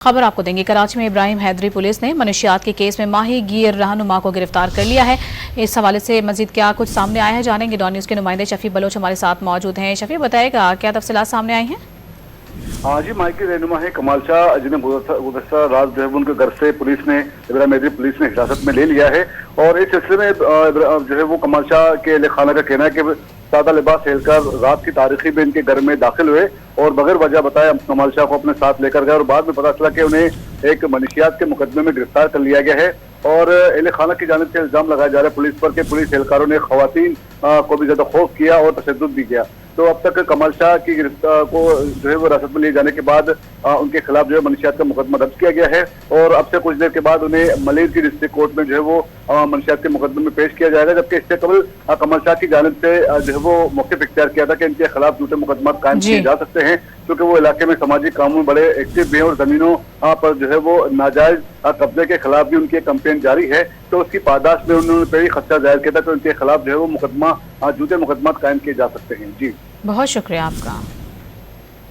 खबर आपको देंगे। कराची में इब्राहिम हैदरी पुलिस ने मनशियात के केस में माही गिर रहनुमा को गिरफ्तार कर लिया है। इस हवाले से मजीद क्या कुछ सामने आया है जानेंगे। डॉन न्यूज़ के नुमाइंदे शफी बलोच हमारे साथ मौजूद हैं। शफी, बताएगा क्या तफसीलात सामने आई हैं? हाँ जी, माही की रहनुमा है कमाल शाह, जिन्हें गुज़श्ता रात जो है उनके घर से पुलिस ने इब्राहिम हैदरी पुलिस ने हिरासत में ले लिया है। और इस सिलसिले में जो है वो कमाल शाह के अहले खाना का कहना है कि सादा लिबास हेलकर रात की तारीखी में इनके घर में दाखिल हुए और बगैर वजह बताया कमाल शाह को अपने साथ लेकर गए और बाद में पता चला कि उन्हें एक मनशियात के मुकदमे में गिरफ्तार कर लिया गया है। और अहले खाना की जानिब से इल्जाम लगाया जा रहा है पुलिस पर कि पुलिस एहलकारों ने खवातीन को भी ज्यादा खौफ किया और तशद्दुद भी किया। तो अब तक कमाल शाह की गिरफ्तार को जो है वो हिरासत में लिए जाने के बाद उनके खिलाफ जो है मनशियात का मुकदमा दर्ज किया गया है और अब से कुछ देर के बाद उन्हें मलिर की डिस्ट्रिक्ट कोर्ट में जो है वो मनशियात के मुकदमे में पेश किया जाएगा। जबकि इससे कबल कमाल शाह की जानिब से जो है वो मौक़िफ़ इख्तियार किया था कि इनके खिलाफ झूठे मुकदमा कायम किए जा सकते हैं क्योंकि वो इलाके में सामाजिक कामों बड़े एक्टिव भी हैं और जमीनों पर जो है वो नाजायज कब्जे के खिलाफ भी उनकी कैंपेन जारी है। तो उसकी पादाश में उन्होंने पहले खदशा जाहिर किया था कि उनके खिलाफ जो है वो मुकदमा झूठे मुकदमा कायम किए जा सकते हैं। जी, बहुत शुक्रिया आपका।